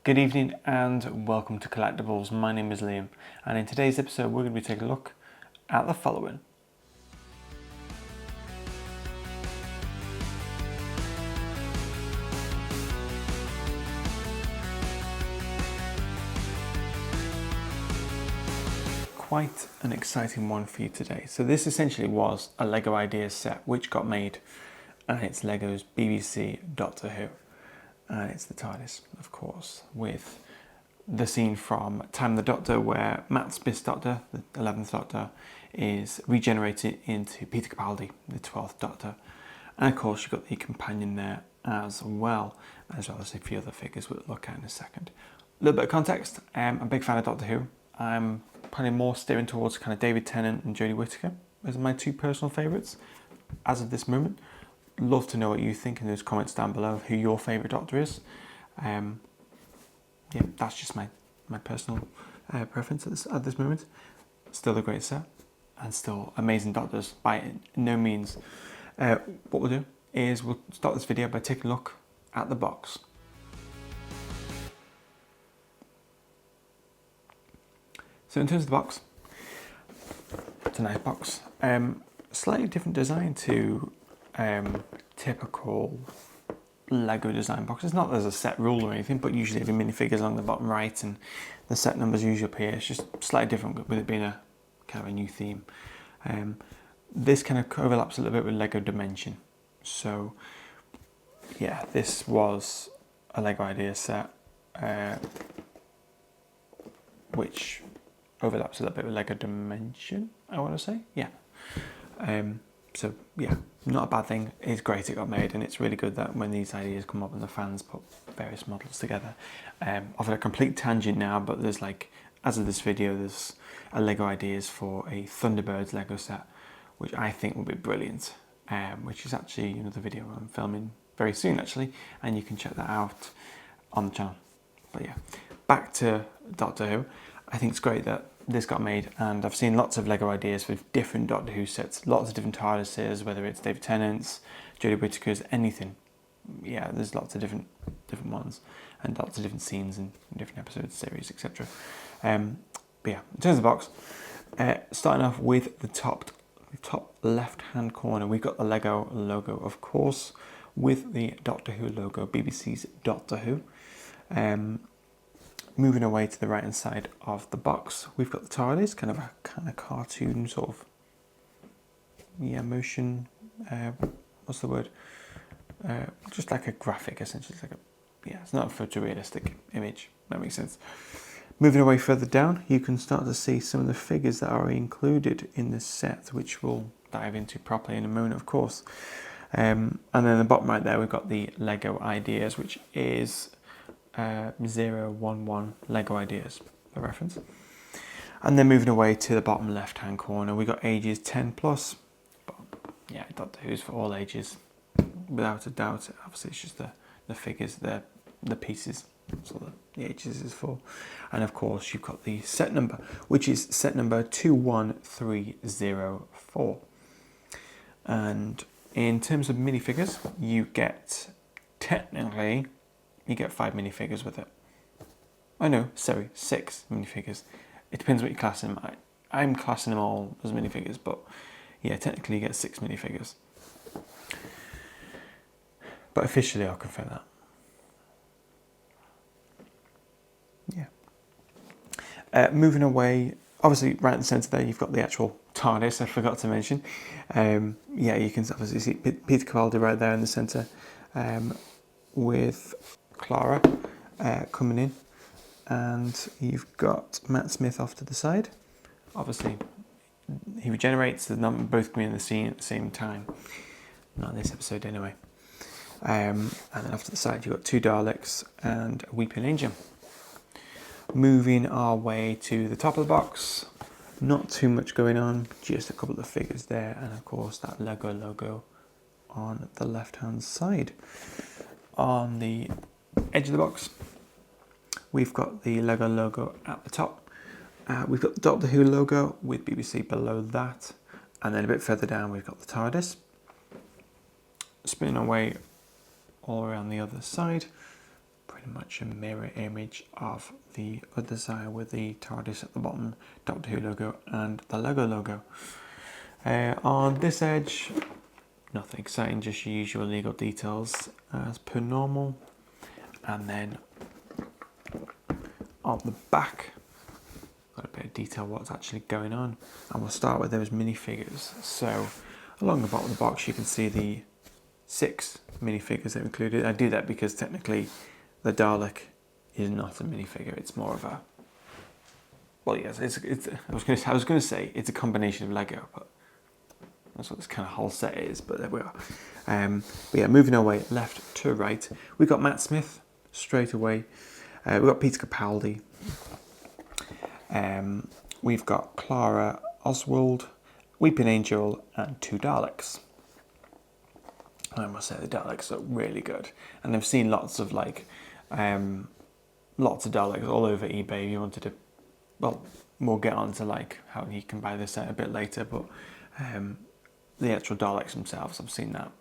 Good evening and welcome to Collectables. My name is Liam, and in today's episode we're going to be taking a look at the following. Quite an exciting one for you today. So this essentially was a LEGO Ideas set which got made, and it's LEGO's BBC Doctor Who, and it's the Tardis, of course, with the scene from Time of the Doctor where Matt Smith's Doctor, the 11th Doctor, is regenerated into Peter Capaldi, the 12th Doctor. And of course you've got the companion there as well as a few other figures we'll look at in a second. A little bit of context, I'm a big fan of Doctor Who. I'm probably more steering towards kind of David Tennant and Jodie Whittaker as my two personal favourites as of this moment. Love to know what you think in those comments down below, who your favourite Doctor is. Yeah, that's just my personal preference at this moment. Still a great set and still amazing Doctors by no means. What we'll do is we'll start this video by taking a look at the box. So in terms of the box, it's a nice box. Slightly different design to typical LEGO design boxes. Not that there's a set rule or anything, but usually every minifigures along the bottom right and the set numbers usually appear. It's just slightly different with it being a kind of a new theme. This kind of overlaps a little bit with LEGO Dimension. So yeah, this was a LEGO Ideas set which overlaps a little bit with LEGO Dimension, I want to say. Yeah. So yeah, not a bad thing. It's great it got made, and it's really good that when these ideas come up and the fans put various models together. Off a complete tangent now, but there's like, as of this video, there's a LEGO Ideas for a Thunderbirds LEGO set, which I think will be brilliant, which is actually another video I'm filming very soon actually, and you can check that out on the channel. But yeah, back to Doctor Who. I think it's great that this got made, and I've seen lots of LEGO Ideas with different Doctor Who sets, lots of different Tardises, whether it's David Tennant's, Jodie Whittaker's, anything. Yeah, there's lots of different ones, and lots of different scenes and different episodes, series, etc. But yeah, in terms of the box, starting off with the top left-hand corner, we've got the LEGO logo, of course, with the Doctor Who logo, BBC's Doctor Who. Moving away to the right hand side of the box, we've got the TARDIS, kind of cartoon sort of, yeah, motion, what's the word? Just like a graphic essentially. It's like it's not a photorealistic image, that makes sense. Moving away further down, you can start to see some of the figures that are included in this set, which we'll dive into properly in a moment, of course. And then at the bottom right there, we've got the LEGO Ideas, which is 011 LEGO Ideas, the reference. And then moving away to the bottom left hand corner, we got ages 10 plus. But yeah, Doctor Who's for all ages, without a doubt. Obviously it's just the figures, the pieces, that's all the ages is for. And of course you've got the set number, which is set number 21304. And in terms of minifigures, you get technically 5 minifigures with it. Oh no, sorry, 6 minifigures. It depends what you class them. I'm classing them all as minifigures, but yeah, technically you get 6 minifigures. But officially I'll confirm that. Yeah. Moving away, obviously right in the centre there you've got the actual TARDIS, I forgot to mention. Yeah, you can obviously see Peter Capaldi right there in the centre, with Clara coming in, and you've got Matt Smith off to the side. Obviously he regenerates, the number both coming in the scene at the same time, not in this episode anyway. And then off to the side you've got 2 Daleks and a Weeping Angel. Moving our way to the top of the box, not too much going on, just a couple of figures there, and of course that LEGO logo on the left hand side. On the edge of the box, we've got the LEGO logo at the top. We've got the Doctor Who logo with BBC below that, and then a bit further down we've got the TARDIS. Spinning away all around the other side, pretty pretty much a mirror image of the other side with the Tardis at the bottom, Doctor Who logo and the Lego logo. On this edge, nothing exciting, just your usual legal details as per normal. And then on the back, got a bit of detail what's actually going on. And we'll start with those minifigures. So along the bottom of the box, you can see the 6 minifigures that are included. I do that because technically the Dalek is not a minifigure. It's more of a, well, yes, I was going to say it's a combination of Lego, but that's what this kind of whole set is. But there we are. But yeah, moving our way left to right, we got Matt Smith straight away. We've got Peter Capaldi. We've got Clara Oswald, Weeping Angel, and 2 Daleks. I must say the Daleks look really good, and I've seen lots of lots of Daleks all over eBay. If you wanted to, well, we'll get on to like how you can buy this set a bit later, but the actual Daleks themselves, I've seen that.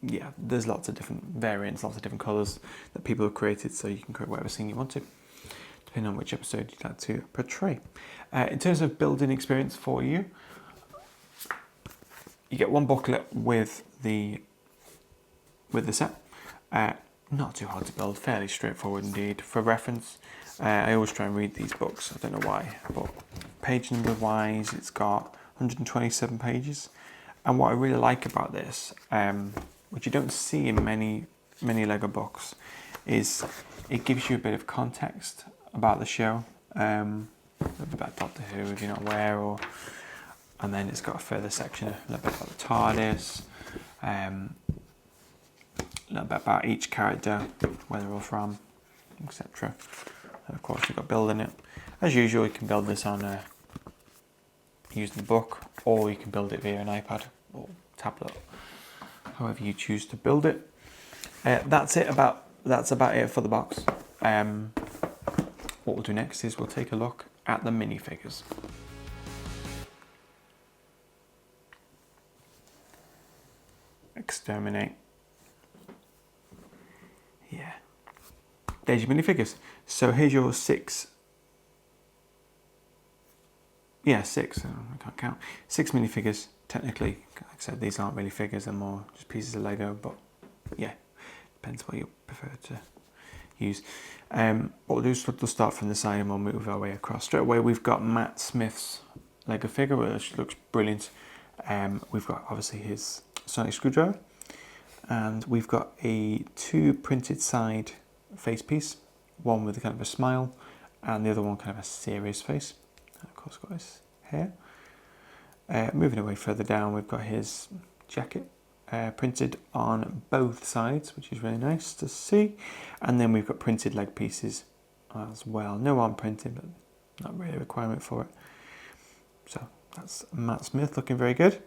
Yeah, there's lots of different variants, lots of different colours that people have created, so you can create whatever scene you want to, depending on which episode you'd like to portray. In terms of building experience for you, you get one booklet with the set. Not too hard to build, fairly straightforward indeed. For reference, I always try and read these books, I don't know why, but page number wise it's got 127 pages. And what I really like about this, which you don't see in many Lego books, is it gives you a bit of context about the show, about Doctor Who if you're not aware, and then it's got a further section, a little bit about the TARDIS, a little bit about each character, where they're all from, etc. And of course you've got building it. As usual, you can build this on using the book, or you can build it via an iPad or tablet, however you choose to build it. That's about it for the box. What we'll do next is we'll take a look at the minifigures. Exterminate. Yeah. There's your minifigures. So here's your 6. Yeah, 6. I can't count. 6 minifigures. Technically, like I said, these aren't really figures, they're more just pieces of Lego, but yeah, depends what you prefer to use. What we'll do is we'll start from the side and we'll move our way across. Straight away, we've got Matt Smith's Lego figure, which looks brilliant. We've got obviously his sonic screwdriver, and we've got a 2 printed side face piece, one with a kind of a smile, and the other one kind of a serious face. And of course, got his hair. Moving away further down, we've got his jacket printed on both sides, which is really nice to see. And then we've got printed leg pieces as well. No arm printing, but not really a requirement for it. So that's Matt Smith, looking very good.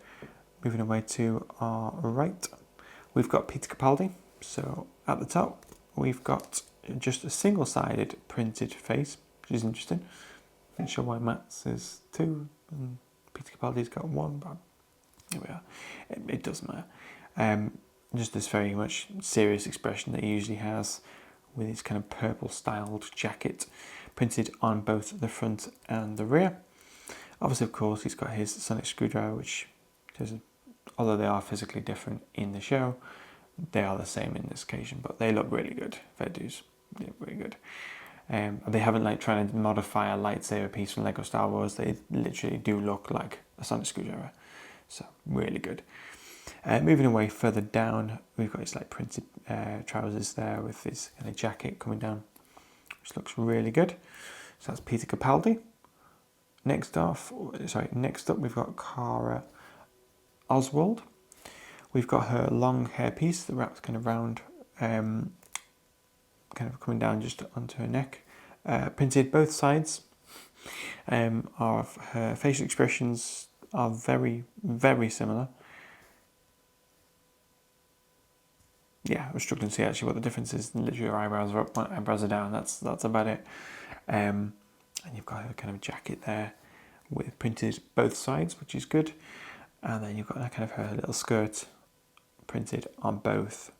Moving away to our right, we've got Peter Capaldi. So at the top, we've got just a single-sided printed face, which is interesting. Not sure why Matt's is 2 and Peter Capaldi's got 1, but here we are. It doesn't matter. Just this very much serious expression that he usually has with his kind of purple styled jacket printed on both the front and the rear. Obviously, of course, he's got his sonic screwdriver, which, although they are physically different in the show, they are the same in this occasion, but they look really good. Fair dues. They look really good. They haven't like trying to modify a lightsaber piece from Lego Star Wars. They literally do look like a sonic screwdriver. So really good. Moving away further down, we've got his like printed trousers there with his kind of jacket coming down, which looks really good. So that's Peter Capaldi. Next up, we've got Clara Oswald. We've got her long hairpiece that wraps kind of round, kind of coming down just onto her neck. Printed both sides. Of her facial expressions are very, very similar. Yeah, I was struggling to see actually what the difference is. Literally her eyebrows are up, my eyebrows are down. That's about it. And you've got her kind of jacket there with printed both sides, which is good. And then you've got kind of her little skirt printed on both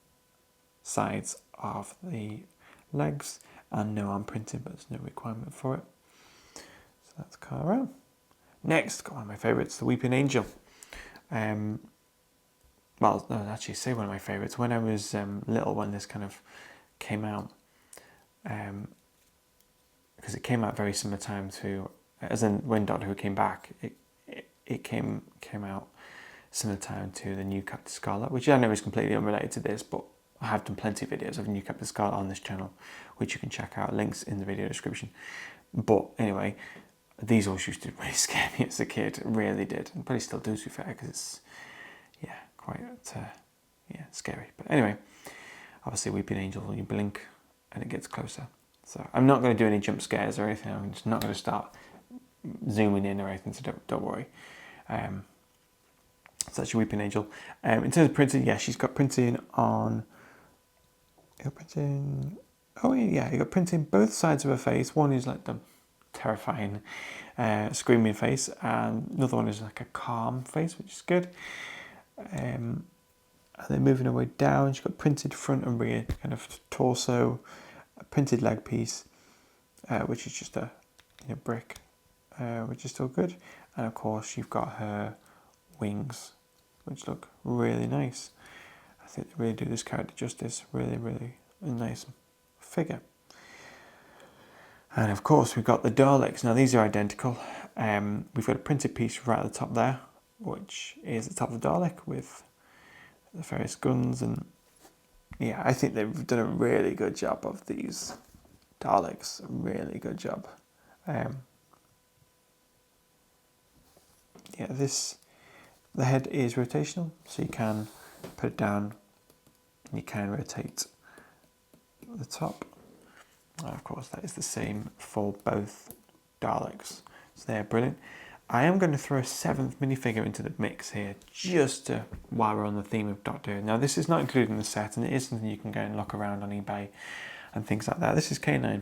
sides of the legs, and no arm printing, but there's no requirement for it. So that's Cara. Next, got one of my favourites, the Weeping Angel. Well, no, actually say one of my favourites. When I was little, when this kind of came out, because it came out very similar time to, as in when Doctor Who came back, it came out similar time to the new Captain Scarlet, which I know is completely unrelated to this, but I have done plenty of videos of new Captain Scarlet on this channel, which you can check out, links in the video description. But anyway, these always used to really scare me as a kid, it really did, and probably still do, to be fair, because it's, yeah, quite, scary. But anyway, obviously Weeping Angel, you blink and it gets closer. So I'm not going to do any jump scares or anything, I'm just not going to start zooming in or anything, so don't worry. So that's your Weeping Angel. In terms of printing, yeah, she's got printing on... You got printing both sides of her face. One is like the terrifying, screaming face, and another one is like a calm face, which is good. And then moving her way down, she's got printed front and rear, kind of torso, a printed leg piece, which is just a brick, which is still good. And of course, you've got her wings, which look really nice. I think they really do this character justice. Really, really a nice figure. And of course, we've got the Daleks. Now these are identical. We've got a printed piece right at the top there, which is the top of the Dalek with the various guns, and yeah, I think they've done a really good job of these Daleks. A really good job. The head is rotational, so you can put it down and you can rotate the top. And of course, that is the same for both Daleks. So they're brilliant. I am going to throw a 7th minifigure into the mix here, just to, while we're on the theme of Doctor Who. Now, this is not included in the set, and it is something you can go and look around on eBay and things like that. This is K9.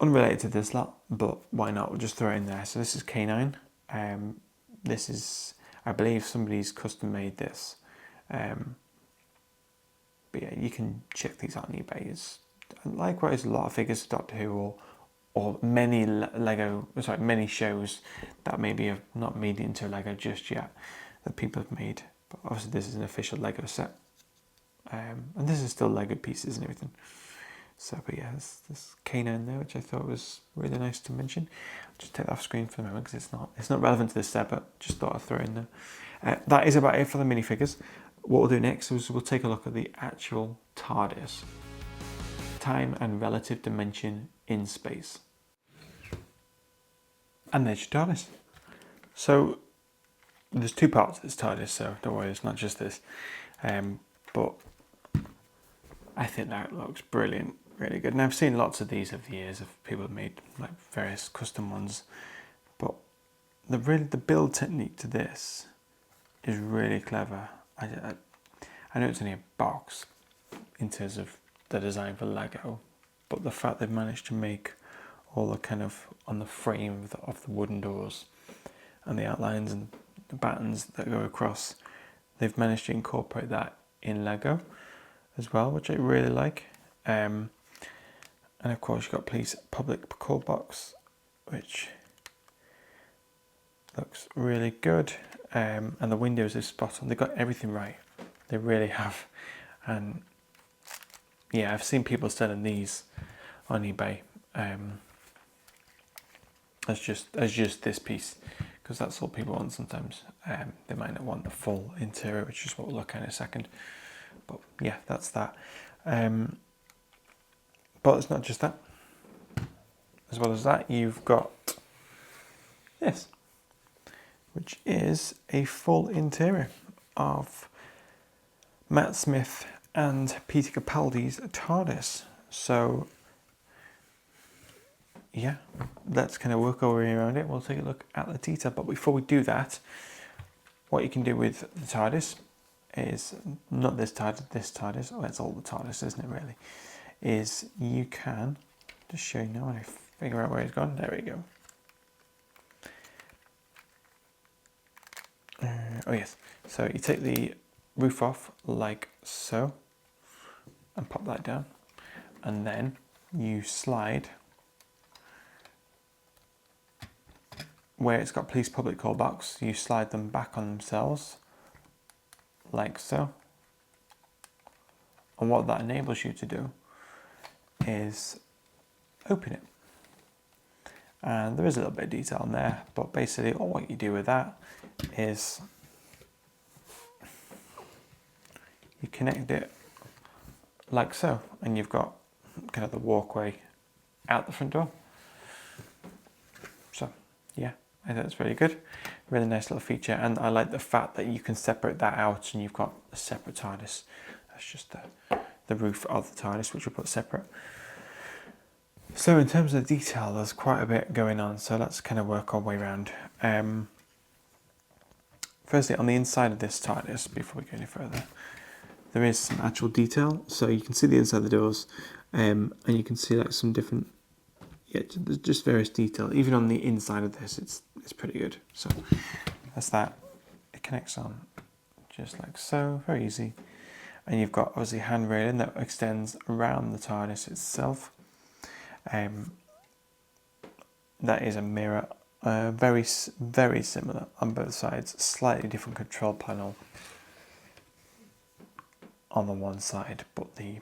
Unrelated to this lot, but why not? We'll just throw it in there. So this is K9. This is, I believe somebody's custom made this. But yeah, you can check these out on eBay. Likewise, a lot of figures of Doctor Who or many many shows that maybe have not made it into Lego just yet that people have made. But obviously this is an official Lego set. And this is still Lego pieces and everything. So, but yeah, this K9 there, which I thought was really nice to mention. I'll just take that off screen for the moment because it's not relevant to this set, but just thought I'd throw it in there. That is about it for the minifigures. What we'll do next is we'll take a look at the actual TARDIS. Time and relative dimension in space. And there's your TARDIS. So there's two parts of this TARDIS, so don't worry, it's not just this. But I think that looks brilliant, really good. And I've seen lots of these over the years of people have made like various custom ones, but the build technique to this is really clever. I know it's only a box in terms of the design for Lego, but the fact they've managed to make all the kind of on the frame of the wooden doors and the outlines and the buttons that go across, they've managed to incorporate that in Lego as well, which I really like. And of course you've got Police Public Call Box, which looks really good. And the windows are spot on. They've got everything right. They really have. And yeah, I've seen people selling these on eBay as just this piece, because that's all people want sometimes. They might not want the full interior, which is what we'll look at in a second. But yeah, that's that. But it's not just that. As well as that, you've got this, which is a full interior of Matt Smith and Peter Capaldi's TARDIS. So yeah, let's kind of work our way around it. We'll take a look at the detail. But before we do that, what you can do with the TARDIS is, not this TARDIS, oh, it's all the TARDIS, isn't it really, is you can, just show you now when I figure out where it's gone, there we go. Oh yes, so you take the roof off like so, and pop that down. And then you slide where it's got police public call box, you slide them back on themselves like so. And what that enables you to do is open it. And there is a little bit of detail in there, but basically all what you do with that is you connect it like so, and you've got kind of the walkway out the front door. So yeah, I think that's really good. Really nice little feature, and I like the fact that you can separate that out and you've got a separate TARDIS. That's just the roof of the TARDIS, which we'll put separate. So in terms of detail, there's quite a bit going on, so let's kind of work our way around. Firstly, on the inside of this TARDIS, before we go any further, there is some actual detail. So you can see the inside of the doors, and you can see like some different, yeah, there's just various detail. Even on the inside of this, it's pretty good. So that's that. It connects on just like so, very easy. And you've got obviously hand railing that extends around the TARDIS itself. That is a mirror, very similar on both sides. Slightly different control panel on the one side, but in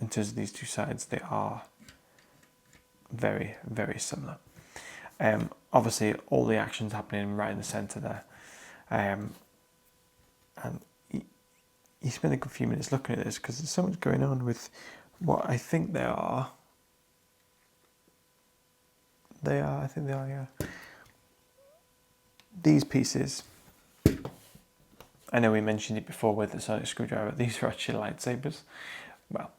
terms of these two sides, they are very similar. Obviously, all the action's happening right in the centre there, and you spend a good few minutes looking at this because there's so much going on with what I think they are. I think they are, yeah. These pieces, I know we mentioned it before with the sonic screwdriver, these are actually lightsabers. Well,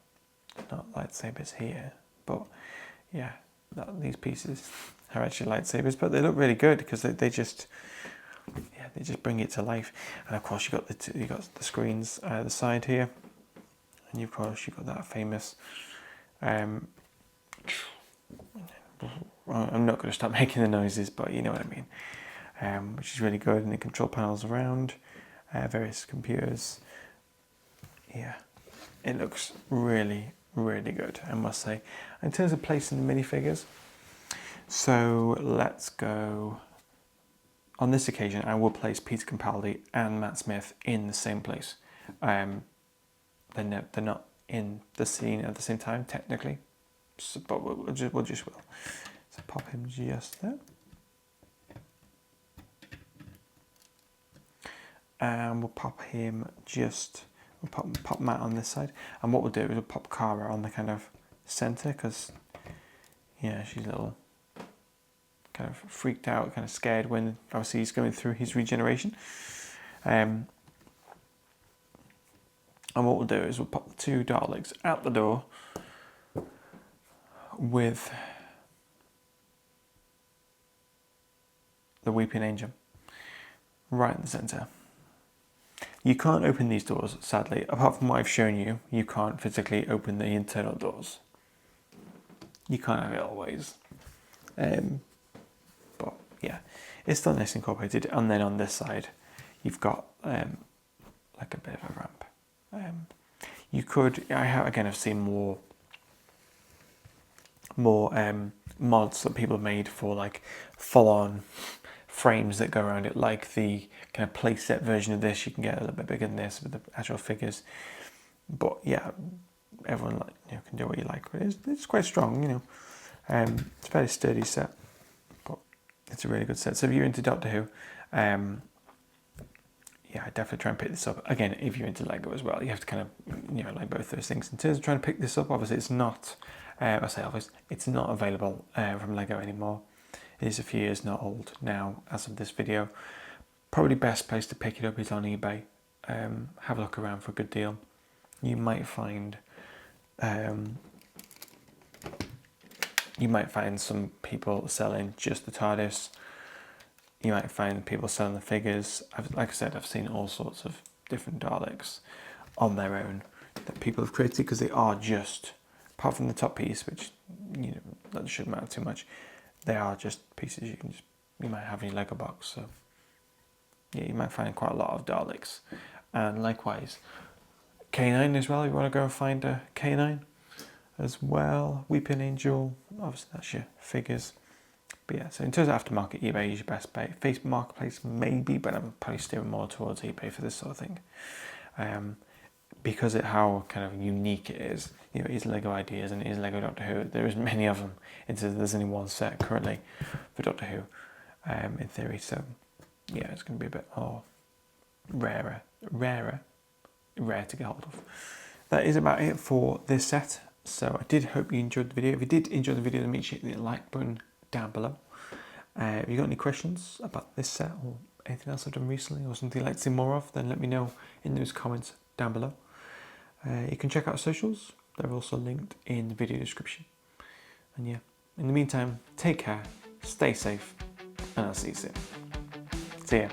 not lightsabers here, but yeah, these pieces are actually lightsabers, but they look really good because they just bring it to life. And of course you got the screens the side here, and of course you've got that famous I'm not going to start making the noises, but you know what I mean, which is really good. And the control panels around, various computers. Yeah, it looks really good, I must say. In terms of placing the minifigures, so let's go. On this occasion, I will place Peter Capaldi and Matt Smith in the same place. They're not in the scene at the same time, technically, so, but we'll just. So pop him just there. And we'll pop him we'll pop Matt on this side. And what we'll do is we'll pop Cara on the kind of centre, because, yeah, she's a little kind of freaked out, kind of scared when obviously he's going through his regeneration. And what we'll do is we'll pop the two Daleks out the door with the Weeping Angel right in the centre. You can't open these doors, sadly. Apart from what I've shown you, you can't physically open the internal doors. You can't have it always. But yeah, it's still nice incorporated. And then on this side, you've got like a bit of a ramp. You could, I've seen more mods that people have made for like full-on frames that go around it, like the kind of playset version of this. You can get a little bit bigger than this with the actual figures, but yeah, everyone can do what you like. But it's quite strong, it's a very sturdy set, but it's a really good set. So if you're into Doctor Who, yeah, I definitely try and pick this up. Again, if you're into Lego as well, you have to kind of like both those things. In terms of trying to pick this up, obviously it's not. It's not available from Lego anymore. It is a few years not old now as of this video. Probably best place to pick it up is on eBay. Have a look around for a good deal. You might find some people selling just the TARDIS. You might find people selling the figures. Like I said, I've seen all sorts of different Daleks on their own that people have created, because they are just, apart from the top piece, which that shouldn't matter too much, they are just pieces you might have in your Lego box. So yeah, you might find quite a lot of Daleks. And likewise, K9 as well, if you want to go and find a K9 as well. Weeping Angel, obviously that's your figures. But yeah, so in terms of aftermarket, eBay is your best bet. Facebook Marketplace maybe, but I'm probably steering more towards eBay for this sort of thing. Because of how kind of unique it is. You know, it is Lego Ideas and it is Lego Doctor Who. There is many of them. There's only one set currently for Doctor Who, in theory. So yeah, it's going to be a bit more rare to get hold of. That is about it for this set. So I did hope you enjoyed the video. If you did enjoy the video, then make sure you hit the like button down below. If you got any questions about this set or anything else I've done recently or something you'd like to see more of, then let me know in those comments down below. You can check out our socials. They're also linked in the video description. And yeah, in the meantime, take care, stay safe, and I'll see you soon. See ya.